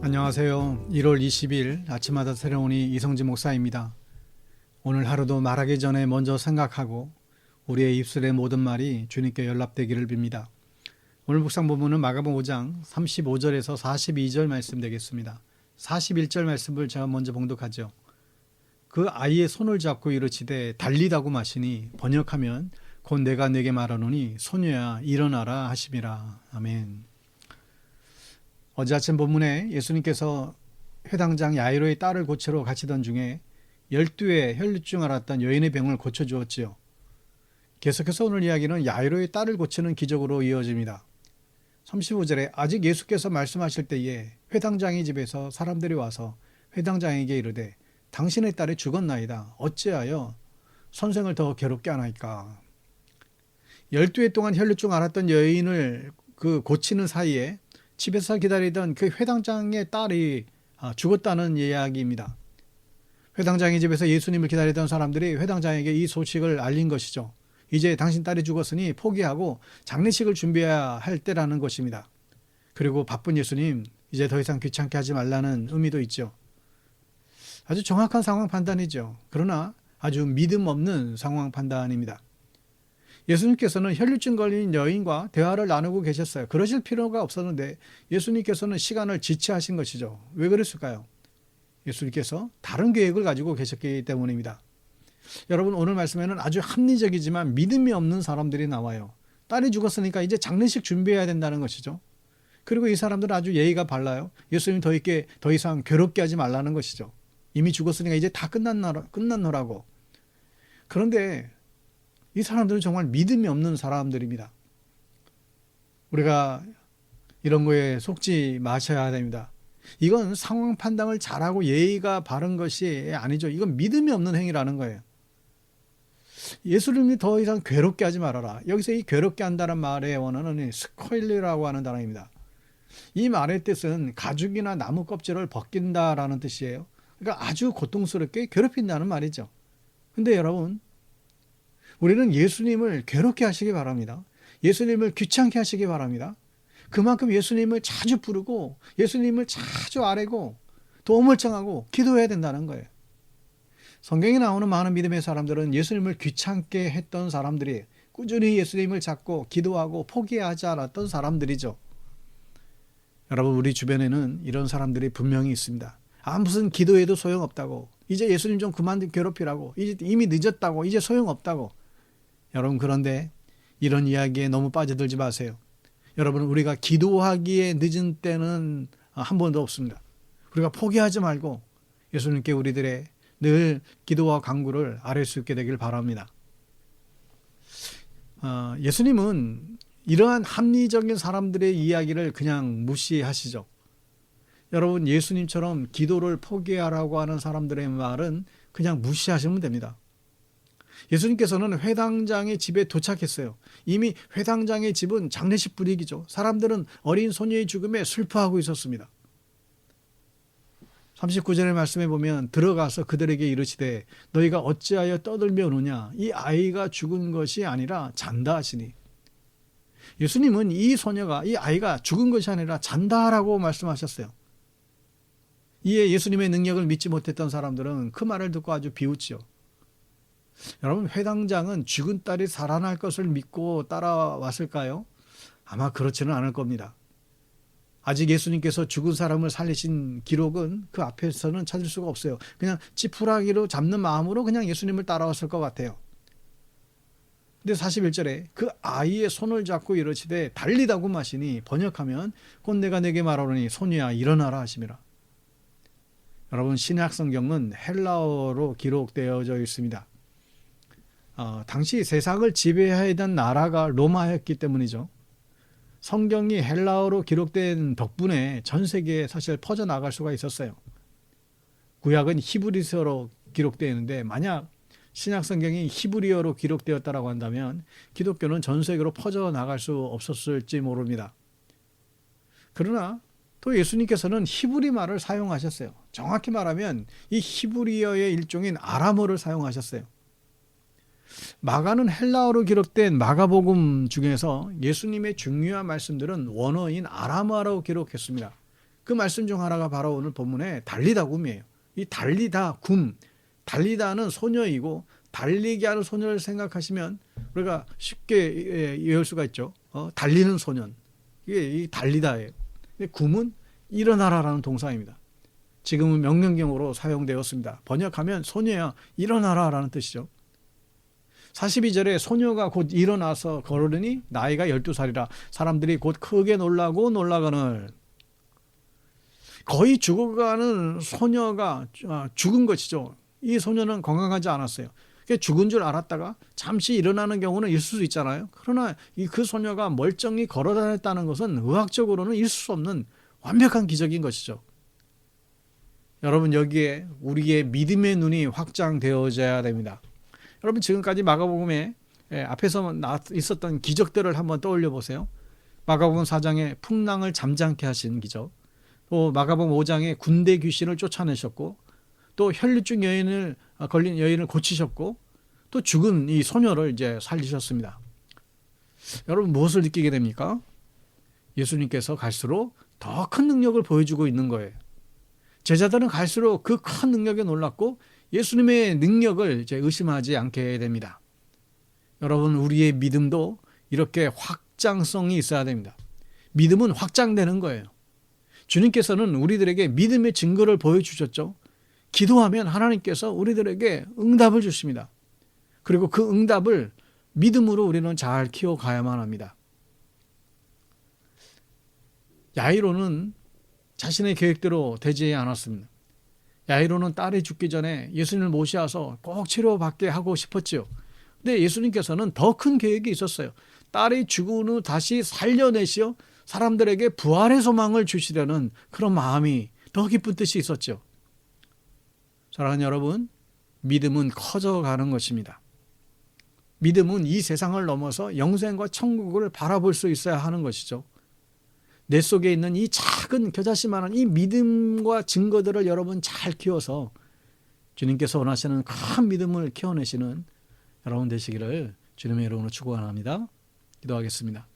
안녕하세요. 1월 20일 아침마다 새로우니 이성진 목사입니다. 오늘 하루도 말하기 전에 먼저 생각하고 우리의 입술의 모든 말이 주님께 연락되기를 빕니다. 오늘 묵상 본문은 마가복음 5장 35절에서 42절 말씀 되겠습니다. 41절 말씀을 제가 먼저 봉독하죠. 그 아이의 손을 잡고 이르치되 달리다고 마시니 번역하면 곧 내가 네게 말하노니 소녀야 일어나라 하심이라. 아멘. 어제 아침 본문에 예수님께서 회당장 야이로의 딸을 고치러 가시던 중에 12의 혈루증 앓았던 여인의 병을 고쳐주었지요. 계속해서 오늘 이야기는 야이로의 딸을 고치는 기적으로 이어집니다. 35절에 아직 예수께서 말씀하실 때에 회당장의 집에서 사람들이 와서 회당장에게 이르되 당신의 딸이 죽었나이다. 어찌하여 선생을 더 괴롭게 하나이까. 12해 동안 혈루증 앓았던 여인을 고치는 사이에 집에서 기다리던 그 회당장의 딸이 죽었다는 이야기입니다. 회당장의 집에서 예수님을 기다리던 사람들이 회당장에게 이 소식을 알린 것이죠. 이제 당신 딸이 죽었으니 포기하고 장례식을 준비해야 할 때라는 것입니다. 그리고 바쁜 예수님, 이제 더 이상 귀찮게 하지 말라는 의미도 있죠. 아주 정확한 상황 판단이죠. 그러나 아주 믿음 없는 상황 판단입니다. 예수님께서는 혈루증 걸린 여인과 대화를 나누고 계셨어요. 그러실 필요가 없었는데 예수님께서는 시간을 지체하신 것이죠. 왜 그랬을까요? 예수님께서 다른 계획을 가지고 계셨기 때문입니다. 여러분, 오늘 말씀에는 아주 합리적이지만 믿음이 없는 사람들이 나와요. 딸이 죽었으니까 이제 장례식 준비해야 된다는 것이죠. 그리고 이 사람들은 아주 예의가 발라요. 예수님 더 이상 괴롭게 하지 말라는 것이죠. 이미 죽었으니까 이제 다 끝났노라고. 그런데 이 사람들은 정말 믿음이 없는 사람들입니다. 우리가 이런 거에 속지 마셔야 됩니다. 이건 상황 판단을 잘하고 예의가 바른 것이 아니죠. 이건 믿음이 없는 행위라는 거예요. 예수님이 더 이상 괴롭게 하지 말아라. 여기서 이 괴롭게 한다는 말의 원어는 스코일리라고 하는 단어입니다. 이 말의 뜻은 가죽이나 나무 껍질을 벗긴다라는 뜻이에요. 그러니까 아주 고통스럽게 괴롭힌다는 말이죠. 근데 여러분, 우리는 예수님을 괴롭게 하시기 바랍니다. 예수님을 귀찮게 하시기 바랍니다. 그만큼 예수님을 자주 부르고 예수님을 자주 아뢰고 도움을 청하고 기도해야 된다는 거예요. 성경에 나오는 많은 믿음의 사람들은 예수님을 귀찮게 했던 사람들이 꾸준히 예수님을 찾고 기도하고 포기하지 않았던 사람들이죠. 여러분, 우리 주변에는 이런 사람들이 분명히 있습니다. 무슨 기도해도 소용없다고, 이제 예수님 좀 그만 괴롭히라고, 이제 이미 늦었다고, 이제 소용없다고. 여러분, 그런데 이런 이야기에 너무 빠져들지 마세요. 여러분, 우리가 기도하기에 늦은 때는 한 번도 없습니다. 우리가 포기하지 말고 예수님께 우리들의 늘 기도와 간구를 아뢰 수 있게 되길 바랍니다. 예수님은 이러한 합리적인 사람들의 이야기를 그냥 무시하시죠. 여러분, 예수님처럼 기도를 포기하라고 하는 사람들의 말은 그냥 무시하시면 됩니다. 예수님께서는 회당장의 집에 도착했어요. 이미 회당장의 집은 장례식 분위기죠. 사람들은 어린 소녀의 죽음에 슬퍼하고 있었습니다. 39절의 말씀에 보면 들어가서 그들에게 이르시되 너희가 어찌하여 떠들며 오느냐, 이 아이가 죽은 것이 아니라 잔다 하시니. 예수님은 이 아이가 죽은 것이 아니라 잔다라고 말씀하셨어요. 이에 예수님의 능력을 믿지 못했던 사람들은 그 말을 듣고 아주 비웃지요. 여러분, 회당장은 죽은 딸이 살아날 것을 믿고 따라왔을까요? 아마 그렇지는 않을 겁니다. 아직 예수님께서 죽은 사람을 살리신 기록은 그 앞에서는 찾을 수가 없어요. 그냥 지푸라기로 잡는 마음으로 그냥 예수님을 따라왔을 것 같아요. 근데 41절에 그 아이의 손을 잡고 이르시되 달리다고 마시니 번역하면 곧 내가 네게 말하노니 소녀야 일어나라 하심이라. 여러분, 신약 성경은 헬라어로 기록되어져 있습니다. 당시 세상을 지배하던 나라가 로마였기 때문이죠. 성경이 헬라어로 기록된 덕분에 전 세계에 사실 퍼져나갈 수가 있었어요. 구약은 히브리서로 기록되어 있는데 만약 신약 성경이 히브리어로 기록되었다고 한다면 기독교는 전 세계로 퍼져나갈 수 없었을지 모릅니다. 그러나 또 예수님께서는 히브리 말을 사용하셨어요. 정확히 말하면 이 히브리어의 일종인 아람어를 사용하셨어요. 마가는 헬라어로 기록된 마가복음 중에서 예수님의 중요한 말씀들은 원어인 아람어로 기록했습니다. 그 말씀 중 하나가 바로 오늘 본문의 달리다 굼이에요. 이 달리다 굼, 달리다는 소녀이고 달리게 하는 소녀를 생각하시면 우리가 쉽게 이해할 수가 있죠. 달리는 소년, 이게 이 달리다예요. 굼은 일어나라라는 동사입니다. 지금은 명령형으로 사용되었습니다. 번역하면 소녀야 일어나라라는 뜻이죠. 42절에 소녀가 곧 일어나서 걸으니 나이가 12살이라 사람들이 곧 크게 놀라고 놀라거늘. 거의 죽어가는 소녀가 죽은 것이죠. 이 소녀는 건강하지 않았어요. 죽은 줄 알았다가 잠시 일어나는 경우는 있을 수 있잖아요. 그러나 그 소녀가 멀쩡히 걸어 다녔다는 것은 의학적으로는 있을 수 없는 완벽한 기적인 것이죠. 여러분, 여기에 우리의 믿음의 눈이 확장되어져야 됩니다. 여러분, 지금까지 마가복음에 앞에서 있었던 기적들을 한번 떠올려 보세요. 마가복음 4장에 풍랑을 잠잠케 하신 기적, 또 마가복음 5장에 군대 귀신을 쫓아내셨고, 또 혈류증 여인을 걸린 여인을 고치셨고, 또 죽은 이 소녀를 이제 살리셨습니다. 여러분, 무엇을 느끼게 됩니까? 예수님께서 갈수록 더 큰 능력을 보여주고 있는 거예요. 제자들은 갈수록 그 큰 능력에 놀랐고 예수님의 능력을 이제 의심하지 않게 됩니다. 여러분, 우리의 믿음도 이렇게 확장성이 있어야 됩니다. 믿음은 확장되는 거예요. 주님께서는 우리들에게 믿음의 증거를 보여주셨죠. 기도하면 하나님께서 우리들에게 응답을 주십니다. 그리고 그 응답을 믿음으로 우리는 잘 키워가야만 합니다. 야이로는 자신의 계획대로 되지 않았습니다. 야이로는 딸이 죽기 전에 예수님을 모셔서 꼭 치료받게 하고 싶었지요. 근데 예수님께서는 더 큰 계획이 있었어요. 딸이 죽은 후 다시 살려내시어 사람들에게 부활의 소망을 주시려는 그런 마음이 더 깊은 뜻이 있었죠. 사랑하는 여러분, 믿음은 커져가는 것입니다. 믿음은 이 세상을 넘어서 영생과 천국을 바라볼 수 있어야 하는 것이죠. 내 속에 있는 이 작은 겨자씨만한 이 믿음과 증거들을 여러분 잘 키워서 주님께서 원하시는 큰 믿음을 키워내시는 여러분 되시기를 주님의 이름으로 축원합니다. 기도하겠습니다.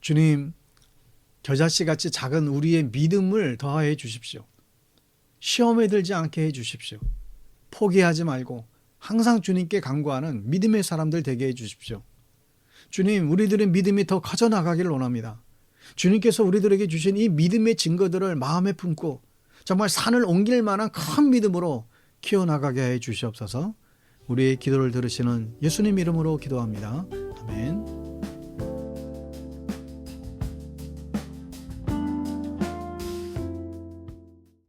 주님, 겨자씨같이 작은 우리의 믿음을 더해 주십시오. 시험에 들지 않게 해 주십시오. 포기하지 말고 항상 주님께 간구하는 믿음의 사람들 되게 해 주십시오. 주님, 우리들의 믿음이 더 커져나가기를 원합니다. 주님께서 우리들에게 주신 이 믿음의 증거들을 마음에 품고 정말 산을 옮길 만한 큰 믿음으로 키워나가게 해 주시옵소서. 우리의 기도를 들으시는 예수님 이름으로 기도합니다. 아멘.